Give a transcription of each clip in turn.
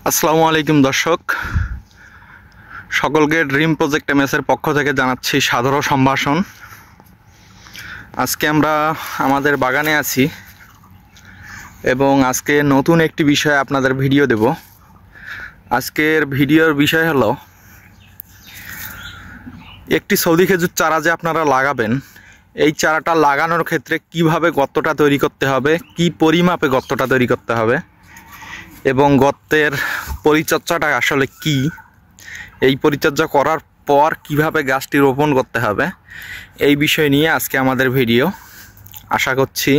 আসসালামু আলাইকুম দর্শক, সকলকে ড্রিম প্রজেক্ট এমএসের পক্ষ থেকে জানাচ্ছি সাদর সম্ভাষণ। আজকে আমরা আমাদের বাগানে আছি এবং আজকে নতুন একটি বিষয়ে আপনাদের ভিডিও দেব। আজকের ভিডিওর বিষয় হলো একটি সৌদি খেজুর চারা যে আপনারা লাগাবেন, এই চারাটা লাগানোর ক্ষেত্রে কিভাবে গর্তটা তৈরি করতে হবে, কি পরিমাপে গর্তটা তৈরি করতে হবে এবং গর্তের পরিচর্যাটা আসলে কি, এই পরিচর্যা করার পর কিভাবে গাছটি রোপণ করতে হবে, এই বিষয় নিয়ে আজকে আমাদের ভিডিও। আশা করছি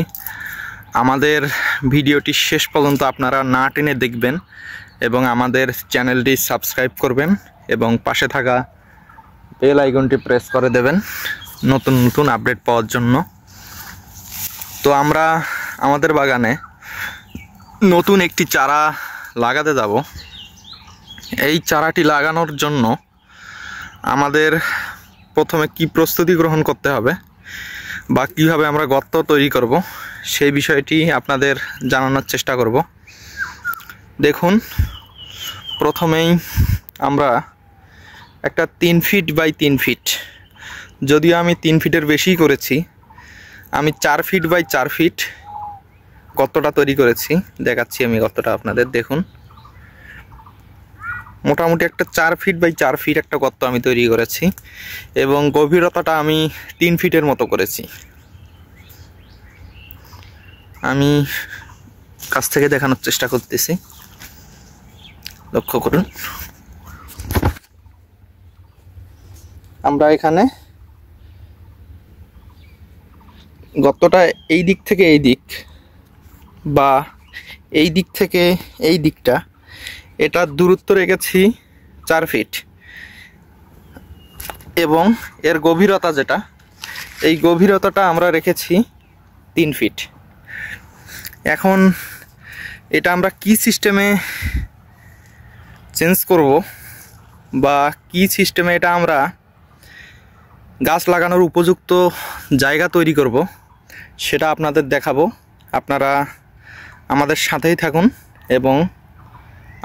আমাদের ভিডিওটি শেষ পর্যন্ত আপনারা না টেনে দেখবেন এবং আমাদের চ্যানেলটি সাবস্ক্রাইব করবেন এবং পাশে থাকা বেল আইকনটি প্রেস করে দেবেন নতুন নতুন আপডেট পাওয়ার জন্য। তো আমরা আমাদের বাগানে নতুন একটি চারা লাগাতে যাব। এই চারাটি লাগানোর জন্য আমাদের প্রথমে কি প্রস্তুতি গ্রহণ করতে হবে বা কিভাবে আমরা গর্ত তৈরি করব, সেই বিষয়টি আপনাদের জানানোর চেষ্টা করব। দেখুন, প্রথমেই আমরা একটা 3 ফিট বাই 3 ফিট, যদিও আমি 3 ফিটের বেশি করেছি, আমি 4 ফিট বাই 4 ফিট গর্তটা তৈরি করেছি। দেখাচ্ছি আমি গর্তটা আপনাদের। দেখুন, মোটামুটি একটা 4 ফিট বাই 4 ফিট একটা গর্ত আমি তৈরি করেছি এবং গভীরতাটা আমি 3 ফিটের মতো করেছি। আমি কাছ থেকে দেখানোর চেষ্টা করতেছি, লক্ষ্য করুন। আমরা এখানে গর্তটা এই দিক থেকে এই দিক বা এই দিক থেকে এই দিকটা, এটার দূরত্ব রেখেছি 4 ফিট এবং এর গভীরতা যেটা, এই গভীরতাটা আমরা রেখেছি 3 ফিট। এখন এটা আমরা কি সিস্টেমে চেঞ্জ করব বা কি সিস্টেমে এটা আমরা গাছ লাগানোর উপযুক্ত জায়গা তৈরি করব, সেটা আপনাদের দেখাবো। আপনারা আমাদের সাথেই থাকুন এবং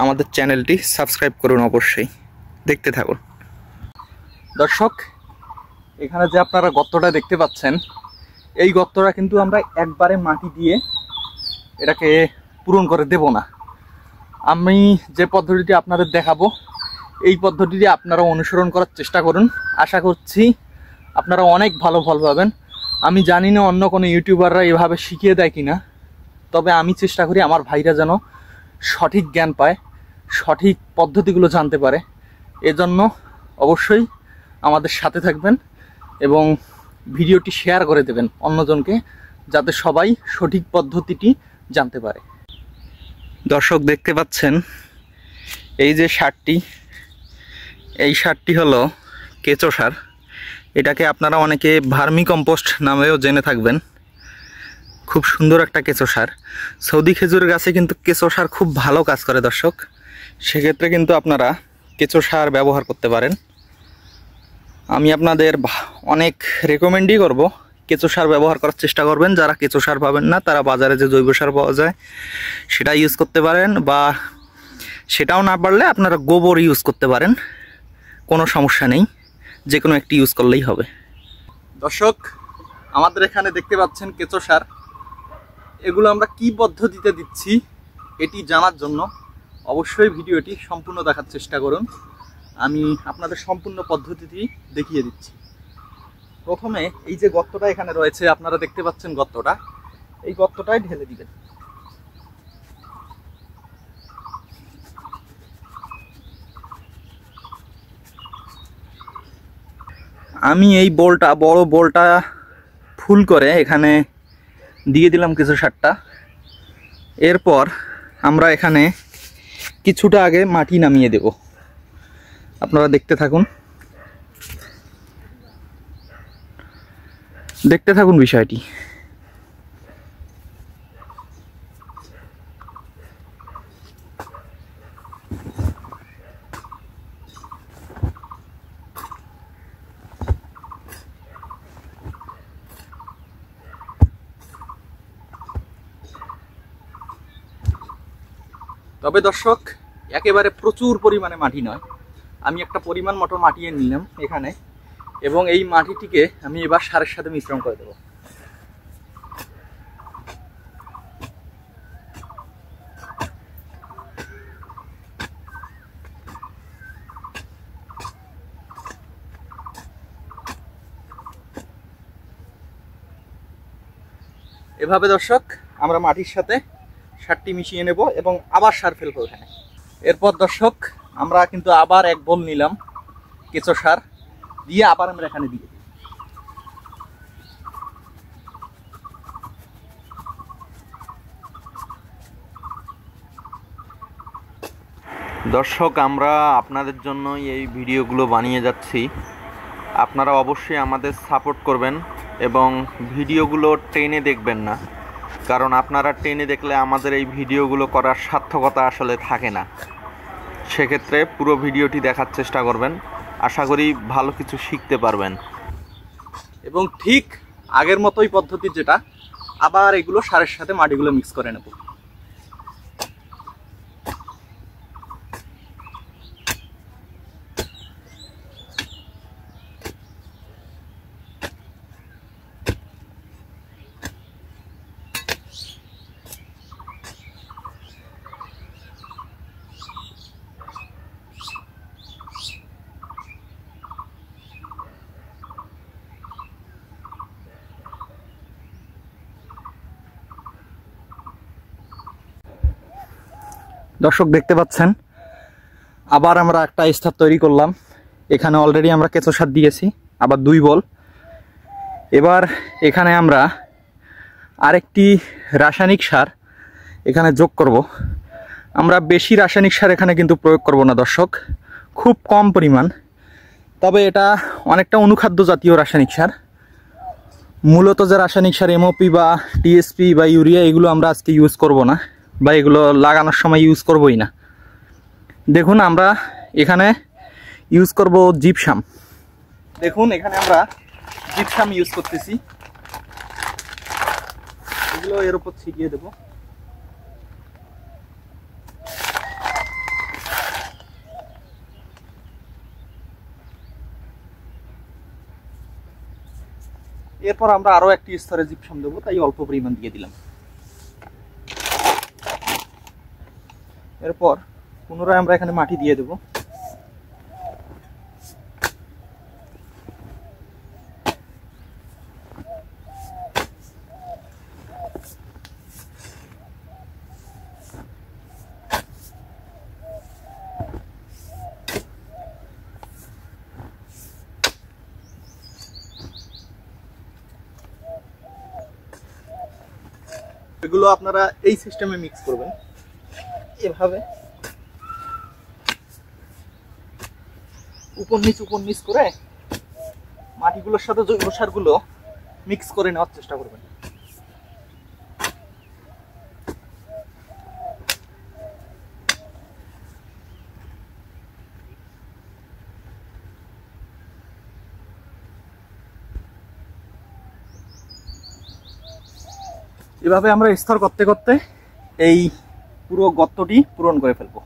আমাদের চ্যানেলটি সাবস্ক্রাইব করুন, অবশ্যই দেখতে থাকুন। দর্শক, এখানে যে আপনারা গর্তটা দেখতে পাচ্ছেন, এই গর্তটা কিন্তু আমরা একবারে মাটি দিয়ে এটাকে পূরণ করে দেব না। আমি যে পদ্ধতিটি আপনাদের দেখাবো, এই পদ্ধতিটি আপনারা অনুসরণ করার চেষ্টা করুন। আশা করছি আপনারা অনেক ভালো ফল পাবেন। আমি জানি না অন্য কোনো ইউটিউবাররা এভাবে শিখিয়ে দেয় কিনা, তবে আমি চেষ্টা করি আমার ভাইরা যেন সঠিক জ্ঞান পায়, সঠিক পদ্ধতিগুলো জানতে পারে। এজন্য অবশ্যই আমাদের সাথে থাকবেন এবং ভিডিওটি শেয়ার করে দেবেন অন্যজনকে, যাতে সবাই সঠিক পদ্ধতিটি জানতে পারে। দর্শক, দেখতে পাচ্ছেন এই যে সারটি, এই সারটি হলো কেঁচো সার। এটাকে আপনারা অনেকে ভার্মি কম্পোস্ট নামেও জেনে থাকবেন। খুব সুন্দর একটা কেঁচো সার। সৌদি খেজুরের গাছে কিন্তু কেঁচো সার খুব ভালো কাজ করে দর্শক, সেক্ষেত্রে কিন্তু আপনারা কেঁচো সার ব্যবহার করতে পারেন। আমি আপনাদের অনেক রেকমেন্ডই করব, কেঁচো সার ব্যবহার করার চেষ্টা করবেন। যারা কেঁচো সার পাবেন না, তারা বাজারে যে জৈব সার পাওয়া যায় সেটা ইউজ করতে পারেন, বা সেটাও না পারলে আপনারা গোবর ইউজ করতে পারেন, কোনো সমস্যা নেই, যে কোনো একটি ইউজ করলেই হবে। দর্শক, আমাদের এখানে দেখতে পাচ্ছেন কেঁচো সার। এগুলো আমরা কি পদ্ধতিতে দিচ্ছি এটি জানার জন্য অবশ্যই ভিডিওটি সম্পূর্ণ দেখার চেষ্টা করুন। আমি আপনাদের সম্পূর্ণ পদ্ধতিটি দেখিয়ে দিচ্ছি। প্রথমে এই যে গর্তটা এখানে রয়েছে, আপনারা দেখতে পাচ্ছেন গর্তটা, এই গর্তটাই ঢেলে দিবেন। আমি এই বোলটা, বড় বোলটা ফুল করে এখানে দিয়ে দিলাম কিছু সারটা। এরপর আমরা এখানে কিছুটা আগে মাটি নামিয়ে দেব। আপনারা দেখতে থাকুন, দেখতে থাকুন বিষয়টি। তবে দর্শক, একেবারে প্রচুর পরিমাণে মাটি নয়, আমি একটা পরিমাণ মতো মাটি নিলাম এখানে, এবং এই মাটিটিকে আমি এবার সারের সাথে মিশ্রণ করে দেবো। এভাবে দর্শক আমরা মাটির সাথে সারটি মিশিয়ে নেব এবং আবার সার ফেলবো এখানে। এরপর দর্শক আমরা কিন্তু আবার 1 বল নিলাম কেঁচো সার দিয়ে আবার আমরা এখানে দিয়ে দিই। দর্শক আমরা আপনাদের জন্য এই ভিডিওগুলো বানিয়ে যাচ্ছি, আপনারা অবশ্যই আমাদের সাপোর্ট করবেন এবং ভিডিওগুলো টেনে দেখবেন না, কারণ আপনারা টেনে দেখলে আমাদের এই ভিডিওগুলো করার সার্থকতা আসলে থাকে না। সেক্ষেত্রে পুরো ভিডিওটি দেখার চেষ্টা করবেন, আশা করি ভালো কিছু শিখতে পারবেন। এবং ঠিক আগের মতোই পদ্ধতি, যেটা আবার এগুলো সারের সাথে মাটিগুলো মিক্স করে নেব। দর্শক দেখতে পাচ্ছেন আবার আমরা একটা স্তর তৈরি করলাম। এখানে অলরেডি আমরা কেঁচো সার দিয়েছি, আবার 2 বল। এবার এখানে আমরা আরেকটি রাসায়নিক সার এখানে যোগ করব। আমরা বেশি রাসায়নিক সার এখানে কিন্তু প্রয়োগ করব না দর্শক, খুব কম পরিমাণ। তবে এটা অনেকটা অনুখাদ্য জাতীয় রাসায়নিক সার। মূলত যে রাসায়নিক সার এমওপি বা টিএসপি বা ইউরিয়া, এগুলো আমরা আজকে ইউজ করব না, বা এগুলো লাগানোর সময় ইউজ করবই না। দেখুন আমরা এখানে ইউজ করব জিপসাম। দেখুন এখানে আমরা জিপসাম ইউজ করতেছি, এগুলো এর উপর ছিটিয়ে দেব। এরপর আমরা আরো একটি স্তরে জিপসাম দেবো, তাই অল্প পরিমাণ দিয়ে দিলাম। এরপর পুনরায় আমরা এখানে মাটি দিয়ে দেব। এগুলো আপনারা এই সিস্টেমে মিক্স করবেন, এভাবে উপর নিচ করে মাটিগুলোর সাথে জৈব সারগুলো মিক্স করে নেওয়ার চেষ্টা করবেন। এভাবে আমরা স্তর করতে করতে এই পুরো গর্তটি পূরণ করে ফেলবো।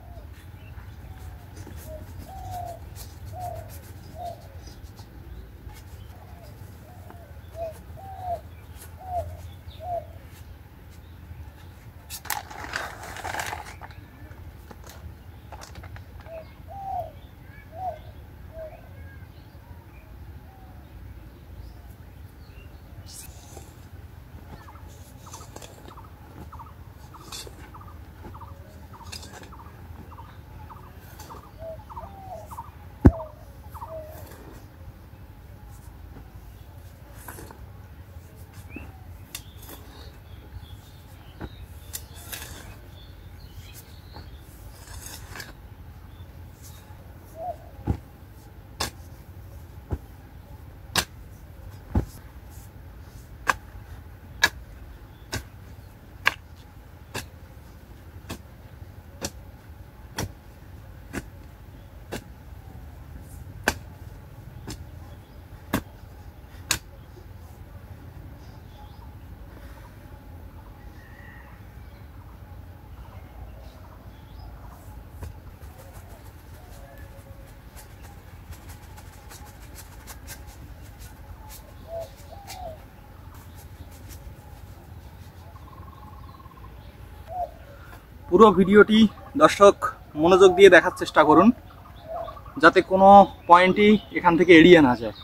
পুরো ভিডিওটি দর্শক মনোযোগ দিয়ে দেখার চেষ্টা করুন, যাতে কোনো পয়েন্টই এখান থেকে এড়িয়ে না যায়।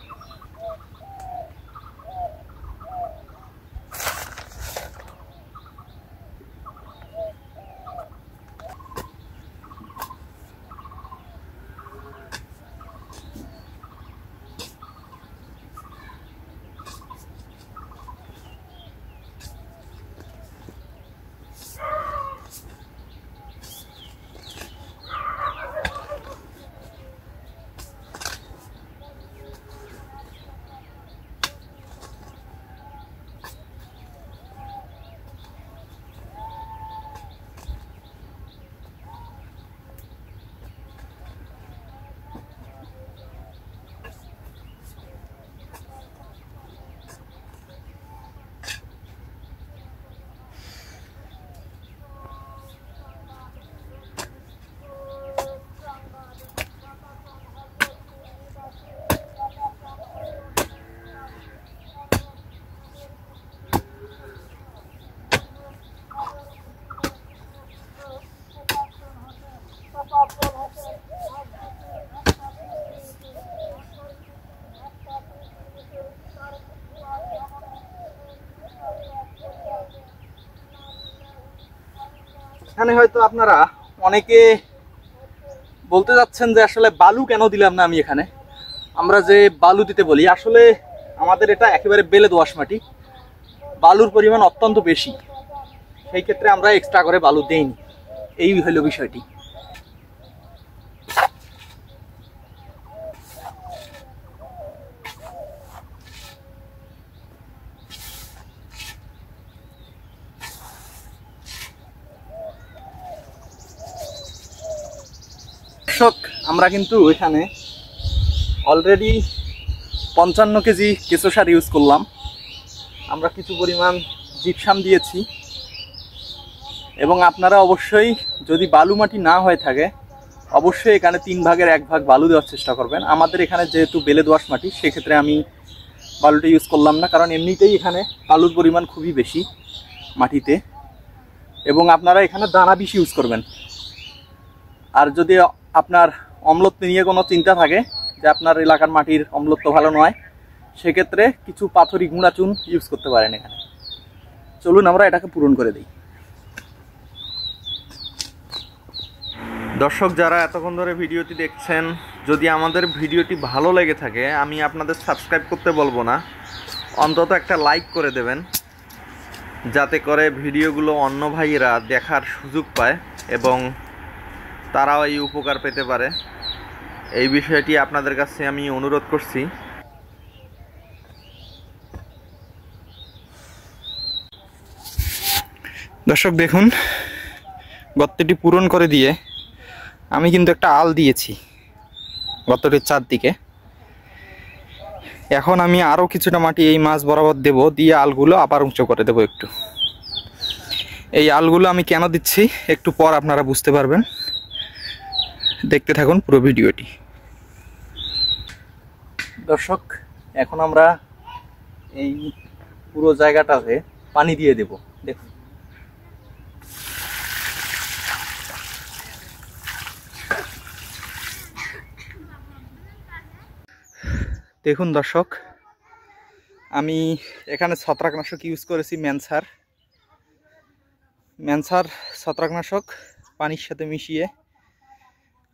এখানে হয়তো আপনারা অনেকে বলতে যাচ্ছেন যে আসলে বালু কেন দিলাম না আমি এখানে। আমরা যে বালু দিতে বলি, আসলে আমাদের এটা একেবারে বেলে দোআঁশ মাটি, বালুর পরিমাণ অত্যন্ত বেশি, সেই ক্ষেত্রে আমরা এক্সট্রা করে বালু দেইনি। এই হলো বিষয়টি। দর্শক, আমরা কিন্তু এখানে অলরেডি 55 কেজি কেঁচো সার ইউজ করলাম। আমরা কিছু পরিমাণ জিপসাম দিয়েছি, এবং আপনারা অবশ্যই যদি বালু মাটি না হয়ে থাকে অবশ্যই এখানে 3 ভাগের 1 ভাগ বালু দেওয়ার চেষ্টা করবেন। আমাদের এখানে যেহেতু বেলে দোআঁশ মাটি, সেক্ষেত্রে আমি বালুটা ইউজ করলাম না, কারণ এমনিতেই এখানে বালুর পরিমাণ খুবই বেশি মাটিতে, এবং আপনারা এখানে দানা বেশি ইউজ করবেন। আর যদি আপনার অম্লত্ব নিয়ে কোনো চিন্তা থাকে যে আপনার এলাকার মাটির অম্লত্ব ভালো নয়, সেক্ষেত্রে কিছু পাথরি গুঁড়া চুন ইউজ করতে পারেন এখানে। চলুন আমরা এটাকে পূরণ করে দিই। দর্শক, যারা এতক্ষণ ধরে ভিডিওটি দেখছেন, যদি আমাদের ভিডিওটি ভালো লেগে থাকে, আমি আপনাদের সাবস্ক্রাইব করতে বলবো না, অন্তত একটা লাইক করে দেবেন, যাতে করে ভিডিওগুলো অন্য ভাইয়েরা দেখার সুযোগ পায় এবং তারাও এই উপকার পেতে পারে। এই বিষয়টি আপনাদের কাছে আমি অনুরোধ করছি। দর্শক দেখুন, গর্তটি পূরণ করে দিয়ে আমি কিন্তু একটা আল দিয়েছি গর্তটির চারদিকে। এখন আমি আরও কিছুটা মাটি এই মাছ বরাবর দেব, দিয়ে আলগুলো আবার উঁচু করে দেব একটু। এই আলগুলো আমি কেন দিচ্ছি একটু পর আপনারা বুঝতে পারবেন, দেখতে থাকুন পুরো ভিডিওটি। দর্শক, এখন আমরা এই পুরো জায়গাটাতে পানি দিয়ে দেব। দেখুন, দেখুন দর্শক, আমি এখানে ছত্রাকনাশক ইউজ করেছি, ম্যানসার ছত্রাকনাশক পানির সাথে মিশিয়ে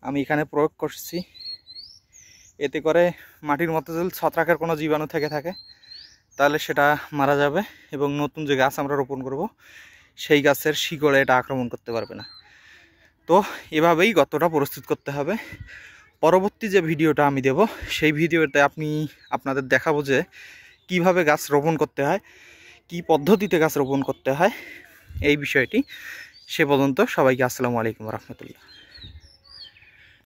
আমি এখানে প্রয়োগ করছি। এতে করে মাটির মধ্যে যদি ছত্রাকের কোনো জীবাণু থেকে থাকে তাহলে সেটা মারা যাবে, এবং নতুন যে গাছ আমরা রোপণ করব সেই গাছের শিকড়ে এটা আক্রমণ করতে পারবে না। তো এভাবেই গর্তটা প্রস্তুত করতে হবে। পরবর্তী যে ভিডিওটা আমি দেব, সেই ভিডিওতে আপনাদের দেখাবো যে কিভাবে গাছ রোপণ করতে হয়, কি পদ্ধতিতে গাছ রোপণ করতে হয় এই বিষয়টি। সে পর্যন্ত সবাইকে আসসালামু আলাইকুম রহমতুল্লাহ।